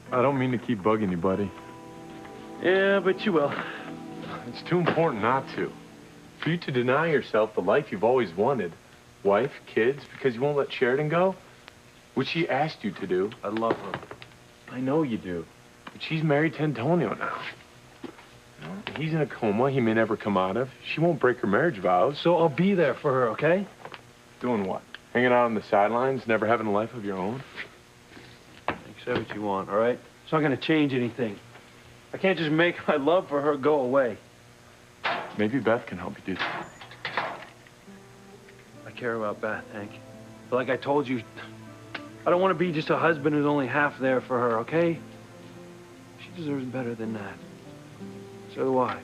I don't mean to keep bugging you, buddy. Yeah, but you will. It's too important not to. For you to deny yourself the life you've always wanted, wife, kids, because you won't let Sheridan go, which she asked you to do. I love her. I know you do. But she's married to Antonio now. You know, he's in a coma he may never come out of. She won't break her marriage vows. So I'll be there for her, okay? Doing what? Hanging out on the sidelines, never having a life of your own? Say what you want, all right? It's not gonna change anything. I can't just make my love for her go away. Maybe Beth can help you do that. I care about Beth, Hank. But like I told you, I don't want to be just a husband who's only half there for her, okay? She deserves better than that. So do I.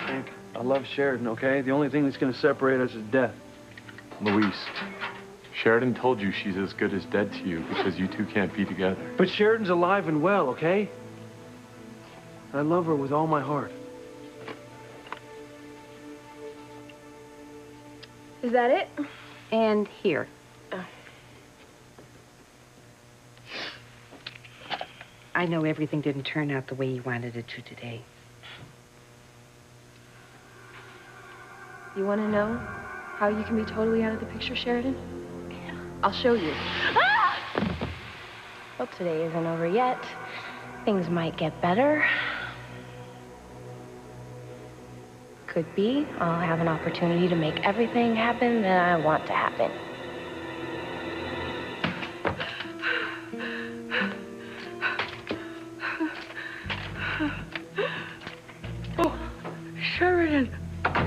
Hank, I love Sheridan, okay? The only thing that's gonna separate us is death. Luis, Sheridan told you she's as good as dead to you because you two can't be together. But Sheridan's alive and well, okay? I love her with all my heart. Is that it? And here. I know everything didn't turn out the way you wanted it to today. You want to know how you can be totally out of the picture, Sheridan? I'll show you. Ah! Well, today isn't over yet. Things might get better. Could be. I'll have an opportunity to make everything happen that I want to happen. Oh, Sheridan.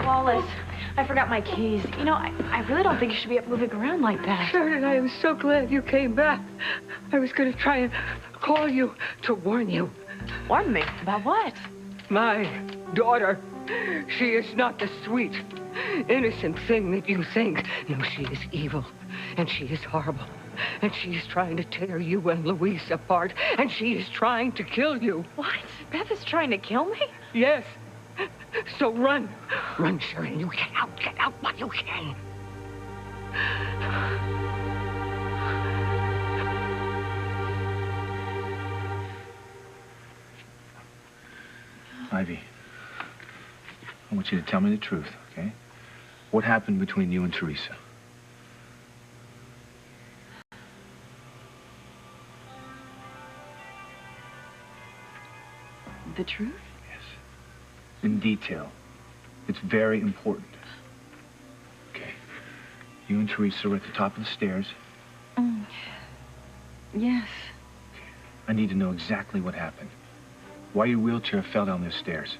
Wallace, I forgot my keys. You know, I really don't think you should be up moving around like that. Sheridan, I am so glad you came back. I was going to try and call you to warn you. Warn me? About what? My daughter, she is not the sweet, innocent thing that you think. No, she is evil, and she is horrible. And she is trying to tear you and Luis apart, and she is trying to kill you. What? Beth is trying to kill me? Yes. So run. Run, Sheridan. You get out while you can. Ivy, I want you to tell me the truth, okay? What happened between you and Teresa? The truth? Yes. In detail. It's very important. Okay. You and Teresa were at the top of the stairs. Yes. I need to know exactly what happened. Why your wheelchair fell down those stairs.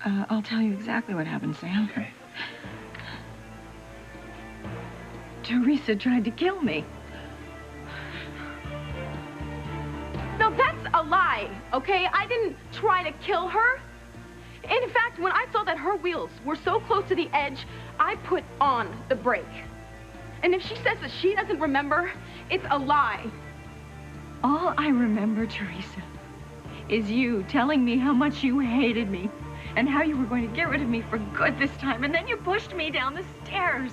I'll tell you exactly what happened, Sam. Okay. Teresa tried to kill me. No, that's a lie, okay? I didn't try to kill her. In fact, when I saw that her wheels were so close to the edge, I put on the brake. And if she says that she doesn't remember, it's a lie. All I remember, Teresa, is you telling me how much you hated me and how you were going to get rid of me for good this time, and then you pushed me down the stairs.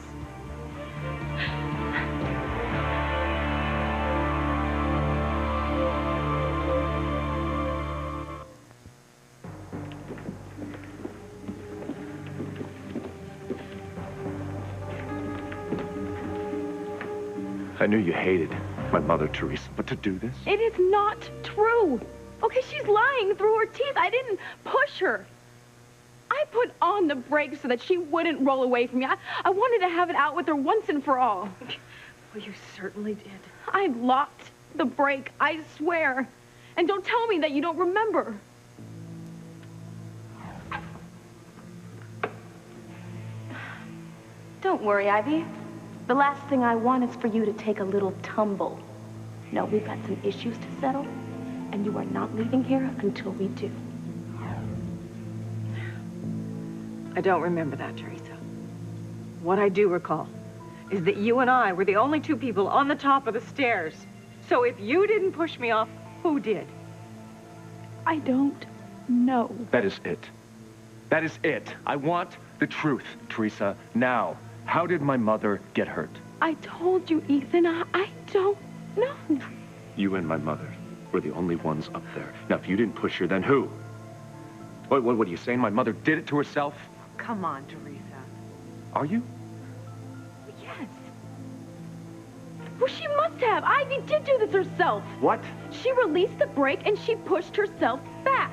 I knew you hated my mother, Teresa, but to do this? It is not true. Okay, she's lying through her teeth. I didn't push her. I put on the brakes so that she wouldn't roll away from me. I wanted to have it out with her once and for all. Well, you certainly did. I locked the brake, I swear. And don't tell me that you don't remember. Don't worry, Ivy. The last thing I want is for you to take a little tumble. No, we've got some issues to settle, and you are not leaving here until we do. I don't remember that, Teresa. What I do recall is that you and I were the only two people on the top of the stairs. So if you didn't push me off, who did? I don't know. That is it. That is it. I want the truth, Teresa, now. How did my mother get hurt? I told you, Ethan, I don't know. You and my mother were the only ones up there. Now, if you didn't push her, then who? What are you saying? My mother did it to herself? Come on, Teresa. Are you? Yes. Well, she must have. Ivy did do this herself. What? She released the brake and she pushed herself back.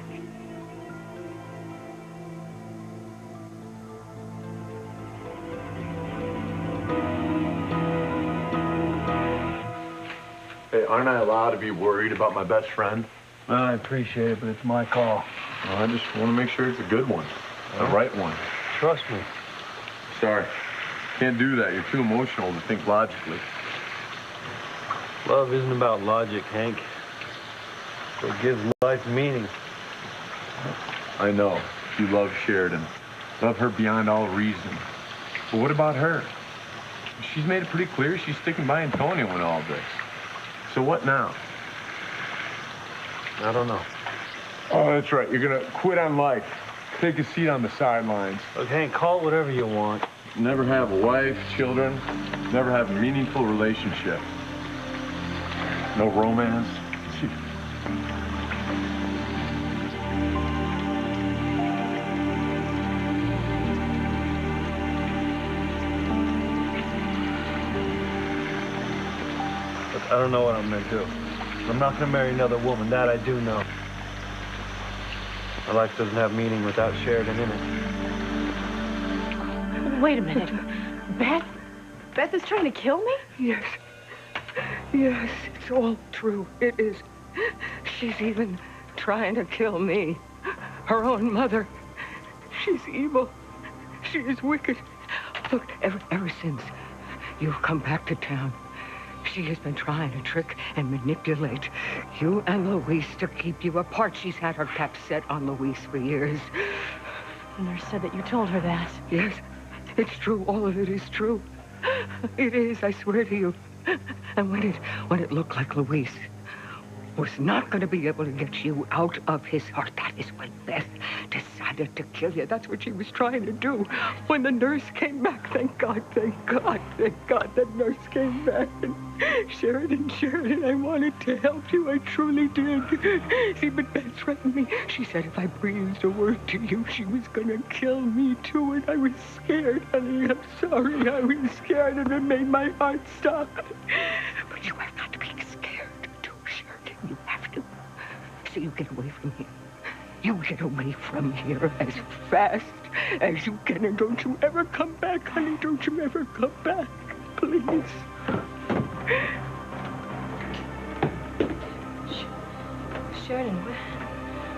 Hey, aren't I allowed to be worried about my best friend? Well, I appreciate it, but it's my call. Well, I just want to make sure it's a good one. The right one. Trust me. Sorry. Can't do that. You're too emotional to think logically. Love isn't about logic, Hank. It gives life meaning. I know. You love Sheridan. Love her beyond all reason. But what about her? She's made it pretty clear she's sticking by Antonio in all this. So what now? I don't know. Oh, that's right. You're gonna quit on life. Take a seat on the sidelines. Look, Hank, call it whatever you want. Never have a wife, children. Never have a meaningful relationship. No romance. Look, I don't know what I'm gonna do. I'm not gonna marry another woman. That I do know. My life doesn't have meaning without Sheridan in it. Wait a minute. Beth? Beth is trying to kill me? Yes. Yes, it's all true. It is. She's even trying to kill me. Her own mother. She's evil. She is wicked. Look, ever since you've come back to town, she has been trying to trick and manipulate you and Luis to keep you apart. She's had her cap set on Luis for years. The nurse said that you told her that. Yes, it's true. All of it is true. It is, I swear to you. And when it looked like Luis was not going to be able to get you out of his heart, that is when Beth decided to kill you. That's what she was trying to do. When the nurse came back, thank God, that nurse came back. And Sheridan, I wanted to help you. I truly did. See, but Beth threatened me. She said if I breathed a word to you, she was going to kill me, too. And I was scared, honey. I'm sorry. I was scared, and it made my heart stop. But you have not to be scared, too, Sheridan. You have to. So you get away from here. You get away from here as fast as you can, and don't you ever come back, honey. Don't you ever come back, please. Sheridan,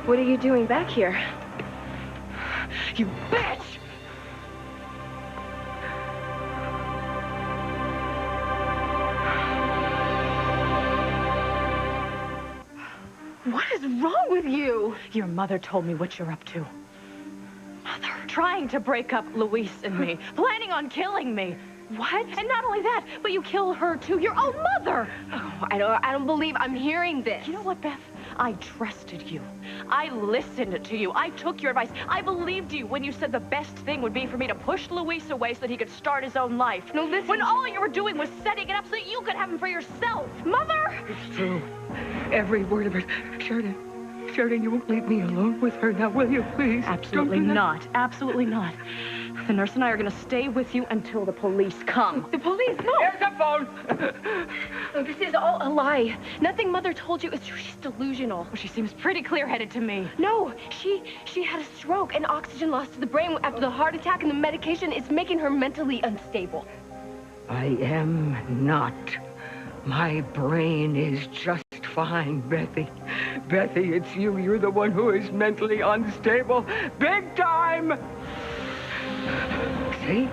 what are you doing back here? You bitch! What is wrong with you? Your mother told me what you're up to. Mother? Trying to break up Luis and me. Planning on killing me. What? And not only that, but you kill her too, your own mother. Oh, I don't believe I'm hearing this. You know what, Beth? I trusted you. I listened to you. I took your advice. I believed you when you said the best thing would be for me to push Luis away so that he could start his own life. No, listen. When all you were doing was setting it up so that you could have him for yourself. Mother! It's true. Every word of it. Sheridan, you won't leave me alone with her now, will you, please? Absolutely not. Absolutely not. The nurse and I are going to stay with you until the police come. The police? No. Here's the phone. No, this is all a lie. Nothing Mother told you is true. She's delusional. Well, she seems pretty clear-headed to me. No, she had a stroke and oxygen loss to the brain after the heart attack, and the medication is making her mentally unstable. I am not. My brain is just fine, Bethy. Bethy, it's you. You're the one who is mentally unstable. Big time! See?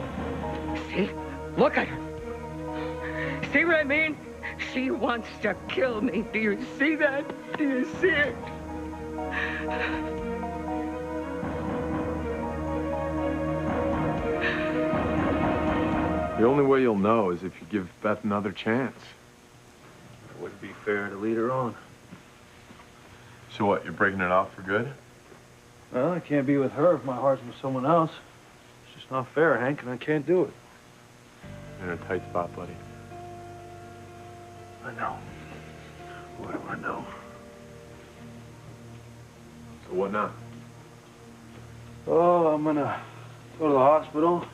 See? Look at her. See what I mean? She wants to kill me. Do you see that? Do you see it? The only way you'll know is if you give Beth another chance. It wouldn't be fair to lead her on. So what, you're breaking it off for good? Well, I can't be with her if my heart's with someone else. It's just not fair, Hank, and I can't do it. You're in a tight spot, buddy. I know. What do I know? So what now? Oh, I'm gonna go to the hospital,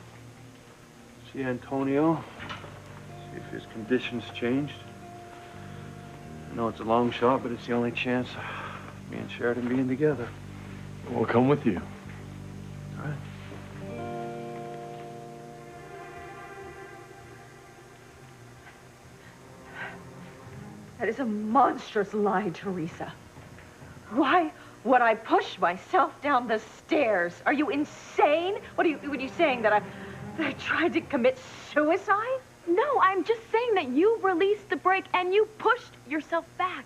see Antonio, see if his condition's changed. I know it's a long shot, but it's the only chance of me and Sheridan being together. We'll come with you. All right. That is a monstrous lie, Teresa. Why would I push myself down the stairs? Are you insane? What are you saying, that I tried to commit suicide? No, I'm just saying that you released the brake and you pushed yourself back.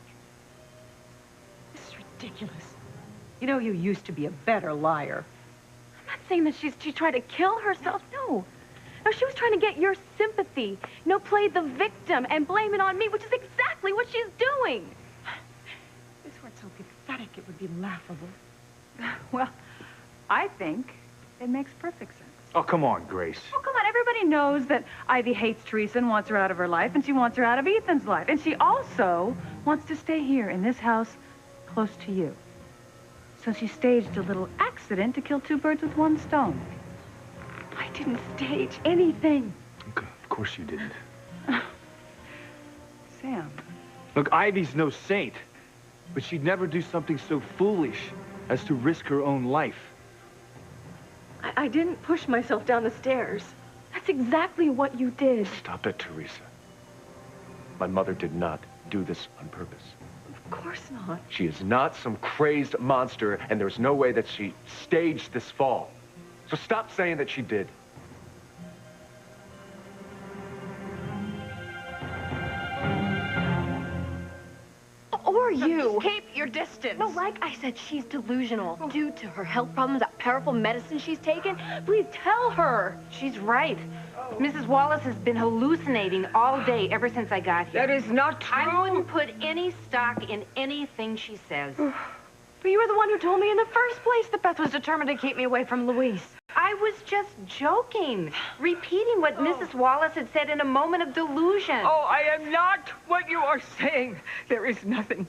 This is ridiculous. You know, you used to be a better liar. I'm not saying that she tried to kill herself. No. No, she was trying to get your sympathy. Play the victim and blame it on me, which is exactly what she's doing. If this weren't so pathetic, it would be laughable. Well, I think it makes perfect sense. Oh, come on, Grace. Oh, come on. Everybody knows that Ivy hates Teresa and wants her out of her life, and she wants her out of Ethan's life. And she also wants to stay here in this house close to you. So she staged a little accident to kill two birds with one stone. I didn't stage anything. Okay, of course you didn't. Sam. Look, Ivy's no saint, but she'd never do something so foolish as to risk her own life. I didn't push myself down the stairs. That's exactly what you did. Stop it, Teresa. My mother did not do this on purpose. Of course not. She is not some crazed monster, and there's no way that she staged this fall. So stop saying that she did. Or you. Keep your distance. No, like I said, she's delusional. Due to her health problems, that powerful medicine she's taken. Please tell her. She's right. Mrs. Wallace has been hallucinating all day ever since I got here. That is not true. I wouldn't put any stock in anything she says. But you were the one who told me in the first place that Beth was determined to keep me away from Luis. I was just joking, repeating what Mrs. Wallace had said in a moment of delusion. Oh, I am not what you are saying. There is nothing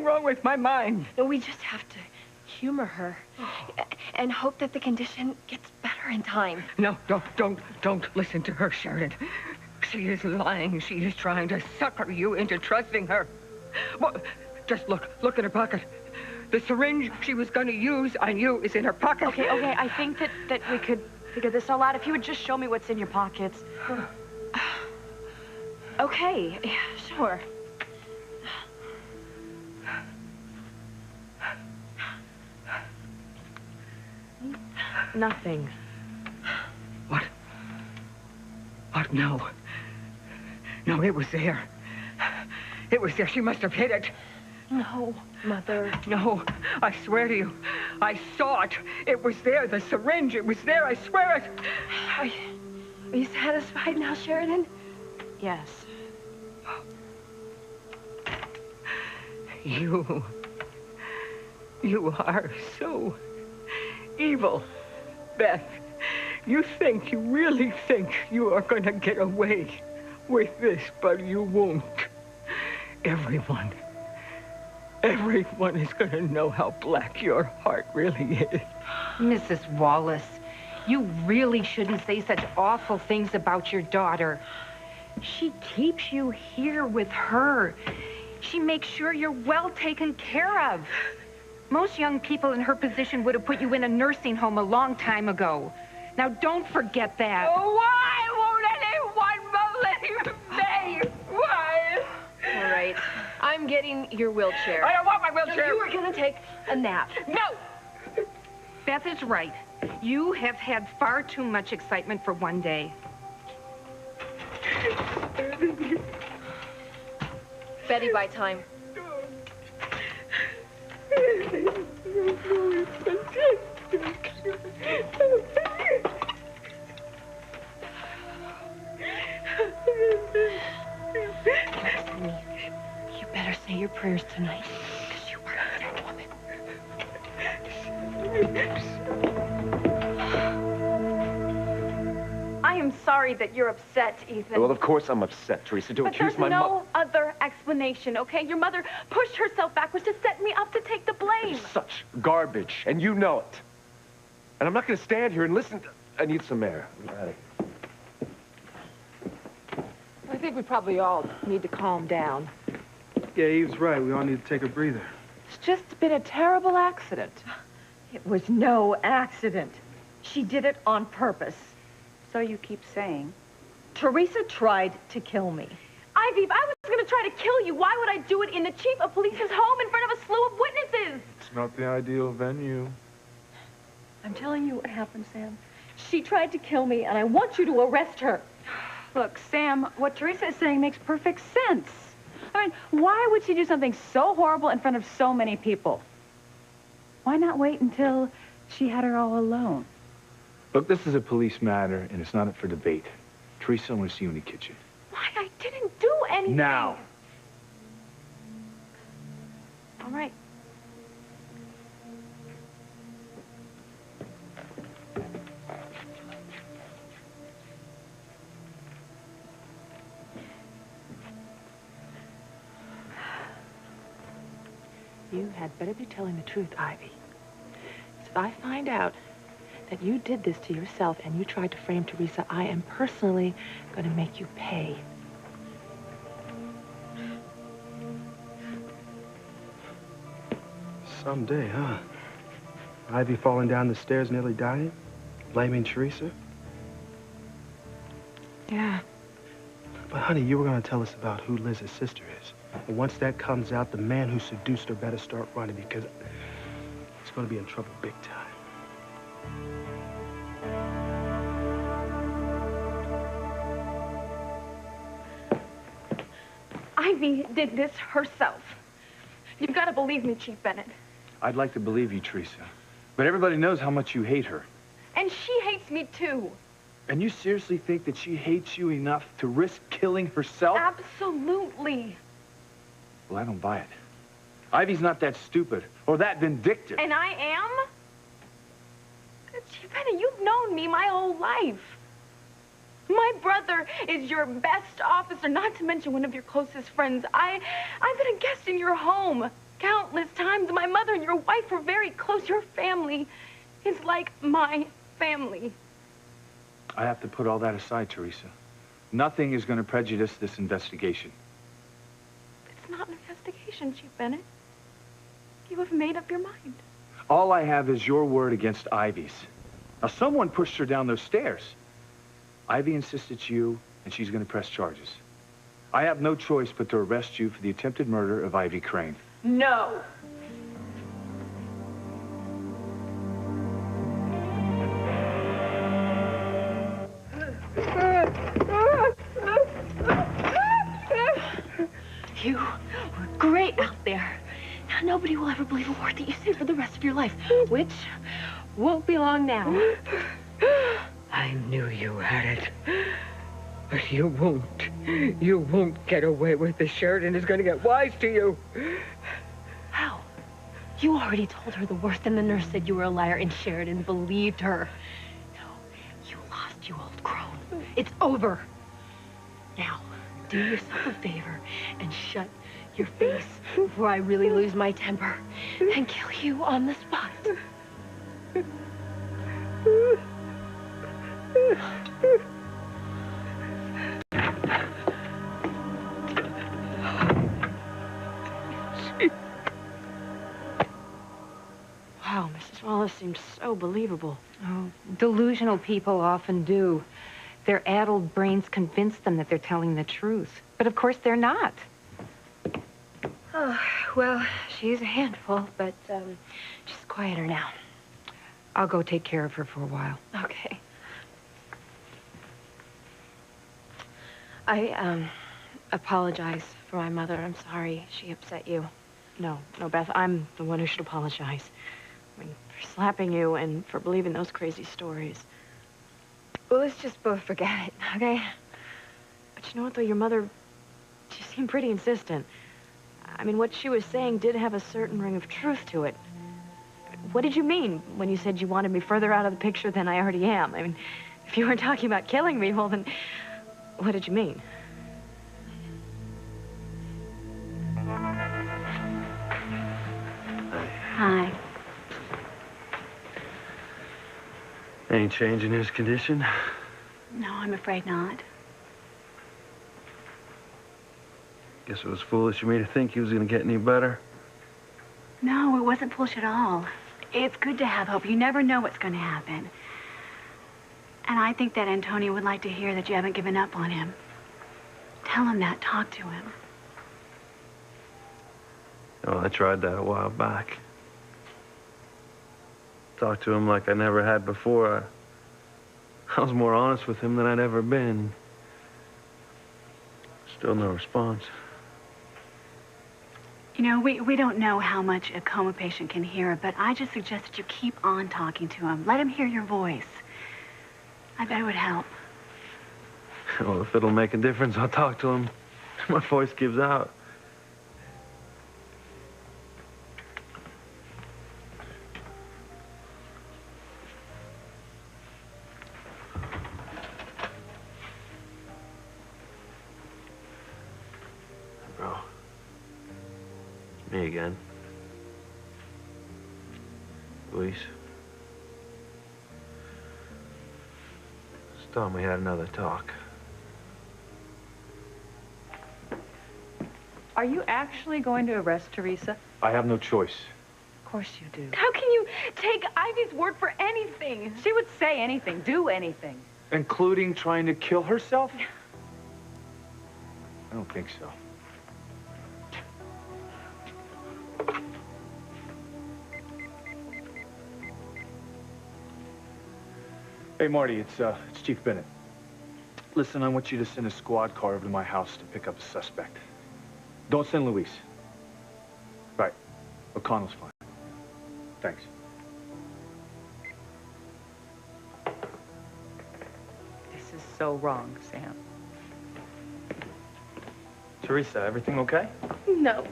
wrong with my mind. No, we just have to humor her and hope that the condition gets better in time. No, don't listen to her, Sheridan. She is lying. She is trying to sucker you into trusting her. Well, just look in her pocket. The syringe she was going to use on you is in her pocket. Okay, I think that we could figure this all out if you would just show me what's in your pockets. Okay, yeah, sure. Nothing. What? No. No, it was there. It was there. She must have hid it. No, Mother. No, I swear to you. I saw it. It was there. The syringe. It was there. I swear it. Are you satisfied now, Sheridan? Yes. You are so evil, Beth. You really think you are going to get away with this, but you won't. Everyone is going to know how black your heart really is. Mrs. Wallace, you really shouldn't say such awful things about your daughter. She keeps you here with her. She makes sure you're well taken care of. Most young people in her position would have put you in a nursing home a long time ago. Now, don't forget that. Why won't anyone believe me? Why? All right. I'm getting your wheelchair. I don't want my wheelchair. No, you were going to take a nap. No! Beth is right. You have had far too much excitement for one day. Betty, by time. You better say your prayers tonight, because you are a dead woman. I am sorry. sorry that you're upset, Ethan. Well, of course I'm upset, Teresa. Don't But accuse there's my mother. no other explanation, okay? Your mother pushed herself backwards to set me up to take the blame. Such garbage, and you know it. And I'm not going to stand here and listen to... I need some air. I think we probably all need to calm down. Yeah, he was right. We all need to take a breather. It's just been a terrible accident. It was no accident. She did it on purpose. So you keep saying. Teresa tried to kill me. Ivy, if I was going to try to kill you, why would I do it in the chief of police's home in front of a slew of witnesses? It's not the ideal venue. I'm telling you what happened, Sam. She tried to kill me, and I want you to arrest her. Look, Sam, what Teresa is saying makes perfect sense. I mean, why would she do something so horrible in front of so many people? Why not wait until she had her all alone? Look, this is a police matter, and it's not up for debate. Teresa, I want to see you in the kitchen. Why? I didn't do anything. Now. All right. You had better be telling the truth, Ivy. If I find out that you did this to yourself and you tried to frame Teresa, I am personally going to make you pay. Someday, huh? Ivy falling down the stairs nearly dying? Blaming Teresa? Yeah. But honey, you were going to tell us about who Liz's sister is. And once that comes out, the man who seduced her better start running because he's going to be in trouble big time. Ivy did this herself. You've got to believe me, Chief Bennett. I'd like to believe you, Teresa. But everybody knows how much you hate her. And she hates me, too. And you seriously think that she hates you enough to risk killing herself? Absolutely. Well, I don't buy it. Ivy's not that stupid or that vindictive. And I am? Chief Bennett, you've known me my whole life. My brother is your best officer, not to mention one of your closest friends. I've been a guest in your home countless times. My mother and your wife were very close. Your family is like my family. I have to put all that aside, Teresa. Nothing is going to prejudice this investigation. It's not an investigation, Chief Bennett. You have made up your mind. All I have is your word against Ivy's. Now, someone pushed her down those stairs. Ivy insists it's you, and she's going to press charges. I have no choice but to arrest you for the attempted murder of Ivy Crane. No. You were great out there. Now, nobody will ever believe a word that you say for the rest of your life, which won't be long now. I knew you had it. But you won't. You won't get away with this. Sheridan is going to get wise to you. How? You already told her the worst, and the nurse said you were a liar, and Sheridan believed her. No, you lost, you old crone. It's over. Now, do yourself a favor and shut your face before I really lose my temper and kill you on the spot. Wow, Mrs. Wallace seems so believable. Oh, delusional people often do. Their addled brains convince them that they're telling the truth. But of course they're not. Oh, well, she's a handful, but she's quieter now. I'll go take care of her for a while. Okay. I apologize for my mother. I'm sorry she upset you. No, Beth, I'm the one who should apologize. I mean, for slapping you and for believing those crazy stories. Well, let's just both forget it, okay? But you know what, though? Your mother, she seemed pretty insistent. I mean, what she was saying did have a certain ring of truth to it. What did you mean when you said you wanted me further out of the picture than I already am? I mean, If you weren't talking about killing me, well, then what did you mean? Hi. Any change in his condition? No, I'm afraid not. Guess it was foolish of me to think he was gonna get any better. No, it wasn't foolish at all. It's good to have hope. You never know what's going to happen. And I think that Antonio would like to hear that you haven't given up on him. Tell him that. Talk to him. Oh, I tried that a while back. Talked to him like I never had before. I was more honest with him than I'd ever been. Still no response. You know, we don't know how much a coma patient can hear, but I just suggest that you keep on talking to him. Let him hear your voice. I bet it would help. Well, if it'll make a difference, I'll talk to him. My voice gives out. Bro. Me again. Luis. It's time we had another talk. Are you actually going to arrest Teresa? I have no choice. Of course you do. How can you take Ivy's word for anything? She would say anything, do anything. Including trying to kill herself? I don't think so. Hey, Marty, it's Chief Bennett. Listen, I want you to send a squad car over to my house to pick up a suspect. Don't send Luis. Right. O'Connell's fine. Thanks. This is so wrong, Sam. Teresa, everything okay? No.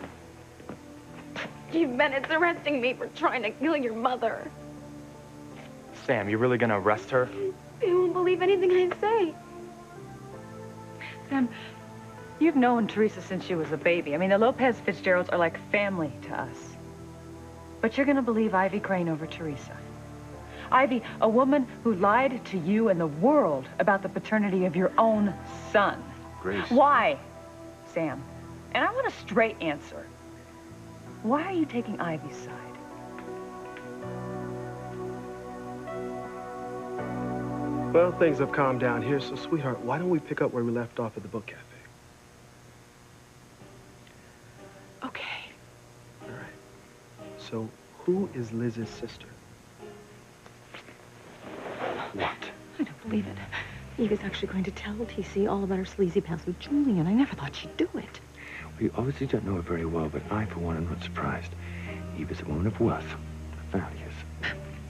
Chief Bennett's arresting me for trying to kill your mother. Sam, you really gonna arrest her? They won't believe anything I say. Sam, you've known Teresa since she was a baby. I mean, the Lopez Fitzgeralds are like family to us. But you're gonna believe Ivy Crane over Teresa. Ivy, a woman who lied to you and the world about the paternity of your own son. Grace. Why, Sam? And I want a straight answer. Why are you taking Ivy's side? Well, things have calmed down here, so sweetheart, why don't we pick up where we left off at the book cafe? Okay. All right. So, who is Liz's sister? What? I don't believe it. Eve is actually going to tell TC all about her sleazy past with Julian. I never thought she'd do it. We obviously don't know her very well, but I, for one, am not surprised. Eve is a woman of worth, values.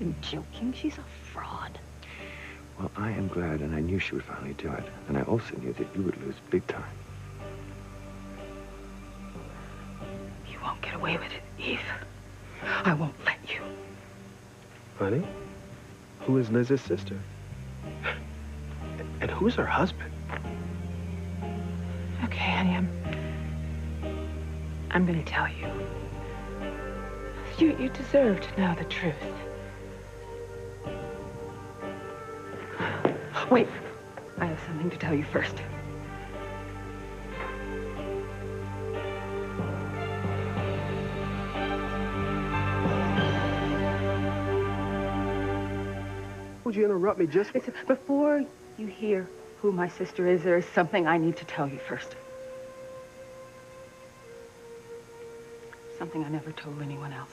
I'm joking. She's a fraud. Well, I am glad, and I knew she would finally do it. And I also knew that you would lose big time. You won't get away with it, Eve. I won't let you. Honey, who is Liz's sister? And who's her husband? Okay, honey, I'm gonna tell you. You deserve to know the truth. Wait. I have something to tell you first. Would you interrupt me just... Before you hear who my sister is, there is something I need to tell you first. Something I never told anyone else.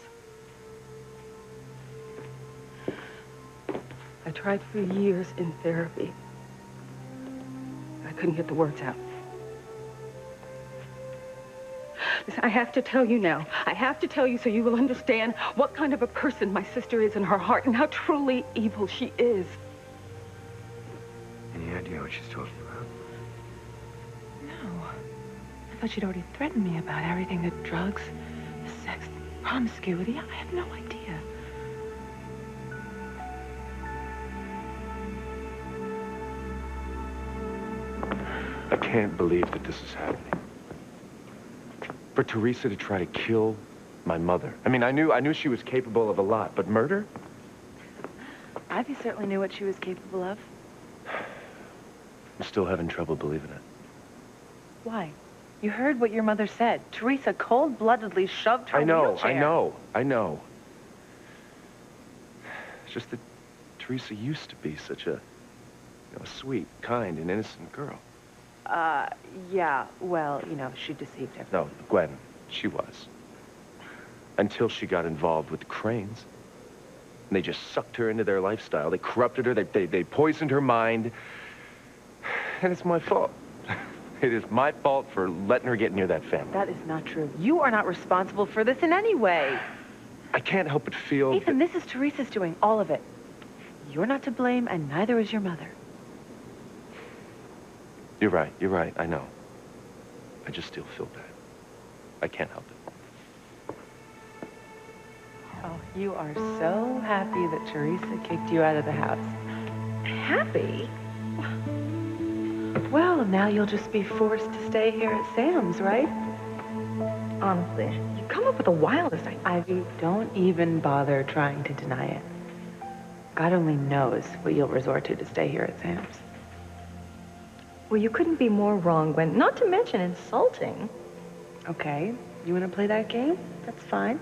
I tried for years in therapy. I couldn't get the words out. Listen, I have to tell you now. I have to tell you so you will understand what kind of a person my sister is in her heart and how truly evil she is. Any idea what she's talking about? No. I thought she'd already threatened me about everything, the drugs, the sex, the promiscuity. I have no idea. can't believe that this is happening. For Teresa to try to kill my mother. I mean, I knew she was capable of a lot, but murder? Ivy certainly knew what she was capable of. I'm still having trouble believing it. Why? You heard what your mother said. Teresa cold-bloodedly shoved her wheelchair. I know. It's just that Teresa used to be such a, sweet, kind, and innocent girl. Yeah, well, she deceived everyone. No, Gwen, she was. Until she got involved with the Cranes. And they just sucked her into their lifestyle. They corrupted her, they poisoned her mind. And it's my fault. It is my fault for letting her get near that family. That is not true. You are not responsible for this in any way. I can't help but feel... Ethan, this is Teresa's doing, all of it. You're not to blame, and neither is your mother. You're right, I know. I just still feel bad. I can't help it. Oh, you are so happy that Teresa kicked you out of the house. Happy? Well, now you'll just be forced to stay here at Sam's, right? Honestly, you come up with the wildest ideas. Ivy, don't even bother trying to deny it. God only knows what you'll resort to stay here at Sam's. Well, you couldn't be more wrong, Gwen. Not to mention insulting. Okay, you want to play that game? That's fine.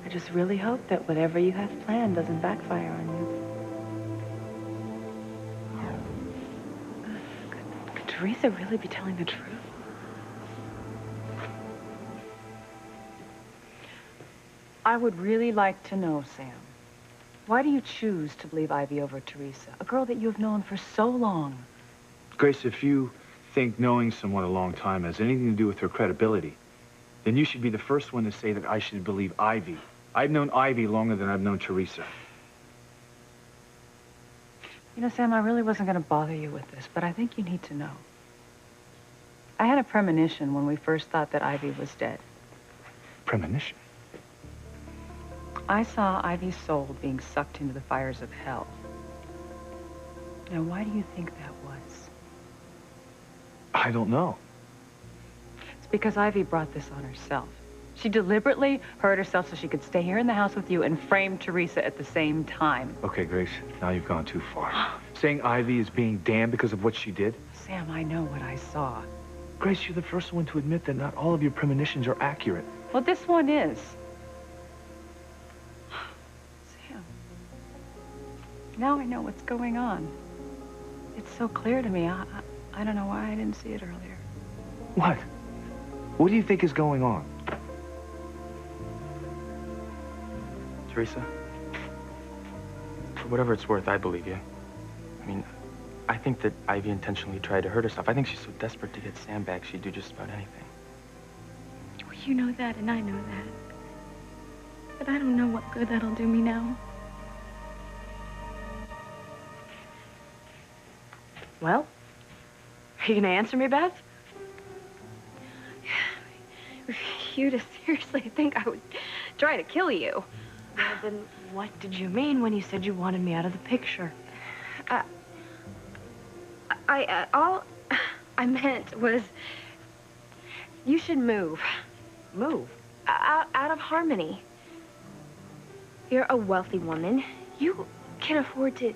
I just really hope that whatever you have planned doesn't backfire on you. Could Teresa really be telling the truth? I would really like to know, Sam. Why do you choose to believe Ivy over Teresa, a girl that you have known for so long? Grace, if you think knowing someone a long time has anything to do with her credibility, then you should be the first one to say that I should believe Ivy. I've known Ivy longer than I've known Teresa. You know, Sam, I really wasn't going to bother you with this, but I think you need to know. I had a premonition when we first thought that Ivy was dead. Premonition? I saw Ivy's soul being sucked into the fires of hell. Now, why do you think that was? I don't know. It's because Ivy brought this on herself. She deliberately hurt herself so she could stay here in the house with you and frame Teresa at the same time. Okay, Grace, now you've gone too far. Saying Ivy is being damned because of what she did? Sam, I know what I saw. Grace, you're the first one to admit that not all of your premonitions are accurate. Well, this one is. Sam, now I know what's going on. It's so clear to me. I don't know why I didn't see it earlier. What? What do you think is going on? Teresa, for whatever it's worth, I believe you. I mean, I think that Ivy intentionally tried to hurt herself. I think she's so desperate to get Sam back, she'd do just about anything. Well, you know that, and I know that. But I don't know what good that'll do me now. Well, are you gonna answer me, Beth? You to seriously think I would try to kill you. Well, then what did you mean when you said you wanted me out of the picture? All I meant was you should move. Move? Out of Harmony. You're a wealthy woman. You can afford to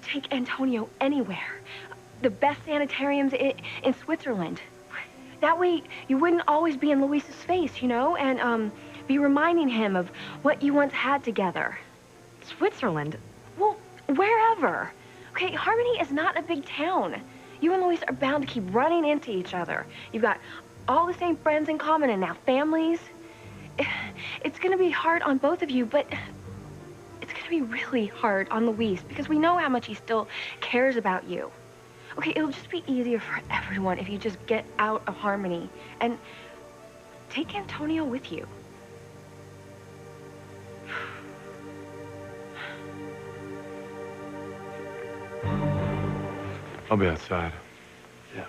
take Antonio anywhere. The best sanitariums in Switzerland. That way, you wouldn't always be in Luis's face, and be reminding him of what you once had together. Switzerland? Well, wherever. Okay, Harmony is not a big town. You and Luis are bound to keep running into each other. You've got all the same friends in common and now families. It's gonna be hard on both of you, but it's gonna be really hard on Luis because we know how much he still cares about you. Okay, it'll just be easier for everyone if you just get out of Harmony and take Antonio with you. I'll be outside. Yeah.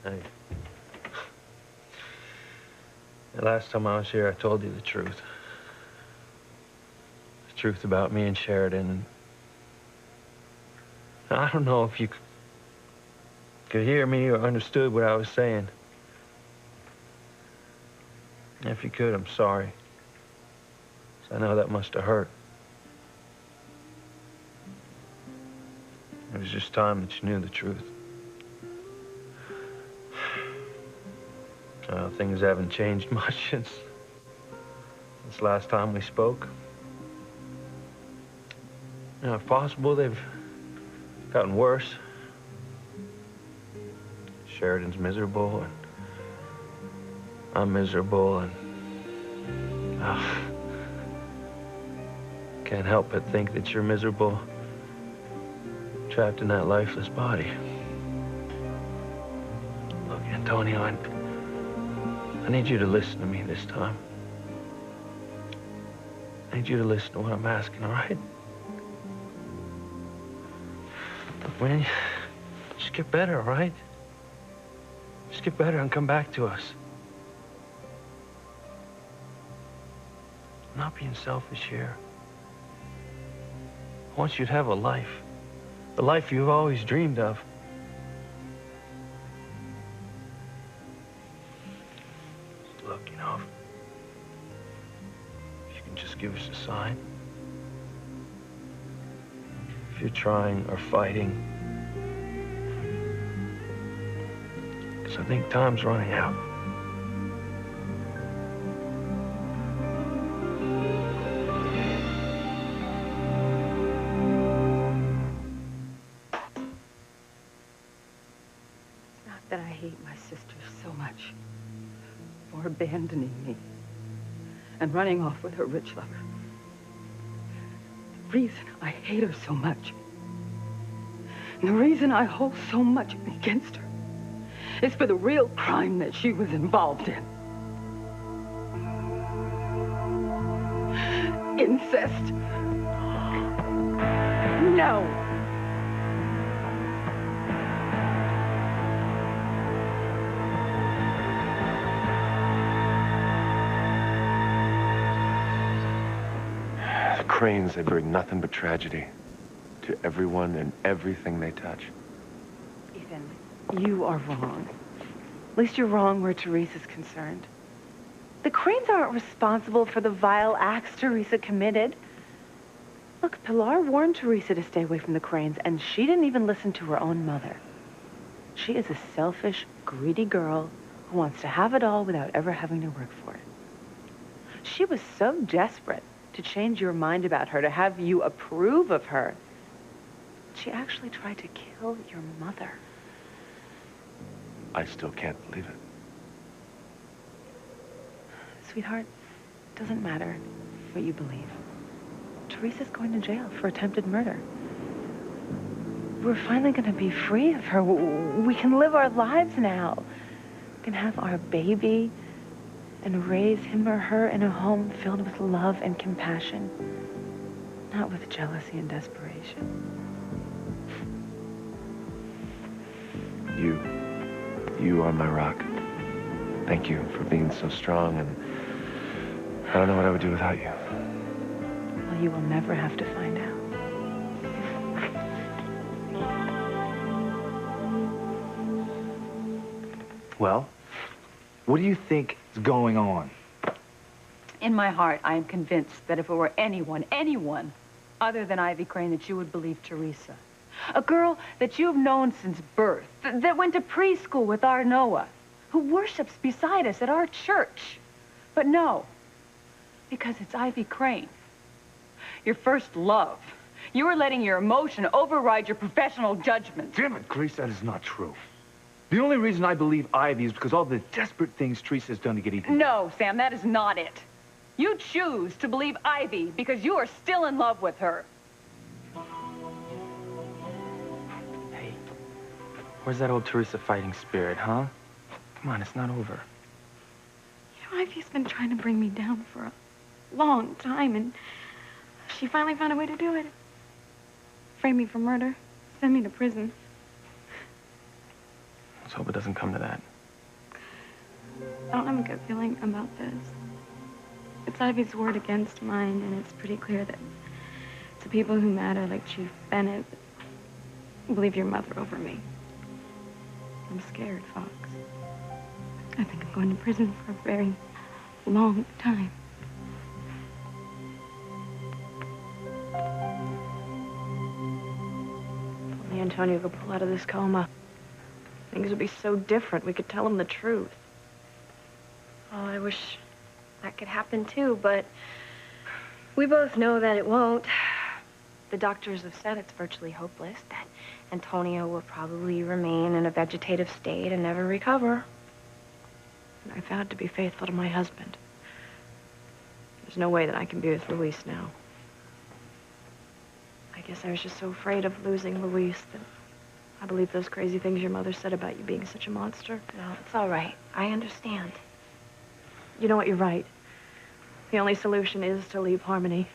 Hey. The last time I was here, I told you the truth. truth about me and Sheridan. And I don't know if you could hear me or understood what I was saying. If you could, I'm sorry. 'Cause I know that must have hurt. It was just time that you knew the truth. Things haven't changed much since last time we spoke. You know, if possible, they've gotten worse. Sheridan's miserable, and I'm miserable, and can't help but think that you're miserable, trapped in that lifeless body. Look, Antonio, I need you to listen to me this time. I need you to listen to what I'm asking, all right? Look, man, just get better, all right? Just get better and come back to us. I'm not being selfish here. I want you to have a life. The life you've always dreamed of. Look, you know, if you can just give us a sign. If you're trying or fighting. Because I think time's running out. That I hate my sister so much for abandoning me and running off with her rich lover. The reason I hate her so much, and the reason I hold so much against her, is for the real crime that she was involved in. Incest. No. Cranes, they bring nothing but tragedy to everyone and everything they touch. Ethan, you are wrong. At least you're wrong where Teresa's concerned. The Cranes aren't responsible for the vile acts Teresa committed. Look, Pilar warned Teresa to stay away from the Cranes, and she didn't even listen to her own mother. She is a selfish, greedy girl who wants to have it all without ever having to work for it. She was so desperate to change your mind about her, to have you approve of her. She actually tried to kill your mother. I still can't believe it. Sweetheart, it doesn't matter what you believe. Teresa's going to jail for attempted murder. We're finally going to be free of her. We can live our lives now. We can have our baby and raise him or her in a home filled with love and compassion, not with jealousy and desperation. You are my rock. Thank you for being so strong, and I don't know what I would do without you. Well, you will never have to find out. Well, what do you think is going on? In my heart, I am convinced that if it were anyone other than Ivy Crane, that you would believe Teresa. A girl that you've known since birth, that went to preschool with our Noah, who worships beside us at our church. But no, because it's Ivy Crane. Your first love. You were letting your emotion override your professional judgment. Damn it, Grace, that is not true. The only reason I believe Ivy is because all the desperate things Teresa's done to get Ethan. No, Sam, that is not it. You choose to believe Ivy because you are still in love with her. Hey, where's that old Teresa fighting spirit, huh? Come on, it's not over. You know, Ivy's been trying to bring me down for a long time, and she finally found a way to do it. Frame me for murder, send me to prison. Let's hope it doesn't come to that. I don't have a good feeling about this. It's Ivy's word against mine, and it's pretty clear that The people who matter, like Chief Bennett, believe your mother over me. I'm scared, Fox. I think I'm going to prison for a very long time. If only Antonio could pull out of this coma. Things would be so different. We could tell him the truth. Oh, I wish that could happen too, but we both know that it won't. The doctors have said it's virtually hopeless, that Antonio will probably remain in a vegetative state and never recover. And I vowed to be faithful to my husband. There's no way that I can be with Luis now. I guess I was just so afraid of losing Luis that I believed those crazy things your mother said about you being such a monster. No, it's all right. I understand. You know what? You're right. The only solution is to leave Harmony.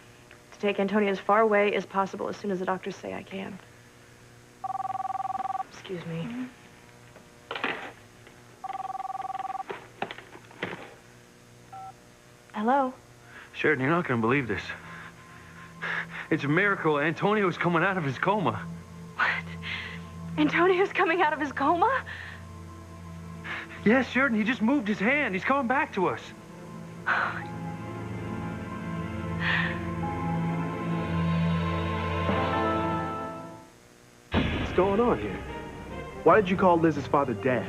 To take Antonio as far away as possible as soon as the doctors say I can. Excuse me. Hello? Sheridan, you're not going to believe this. It's a miracle. Antonio's coming out of his coma. Antonio's coming out of his coma? Yes, Sheridan, he just moved his hand. He's coming back to us. What's going on here? Why did you call Liz's father Dad?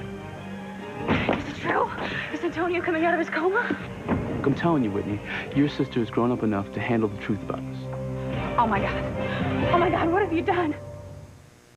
Is it true? Is Antonio coming out of his coma? Look, I'm telling you, Whitney, your sister has grown up enough to handle the truth about this. Oh, my God. Oh, my God, what have you done?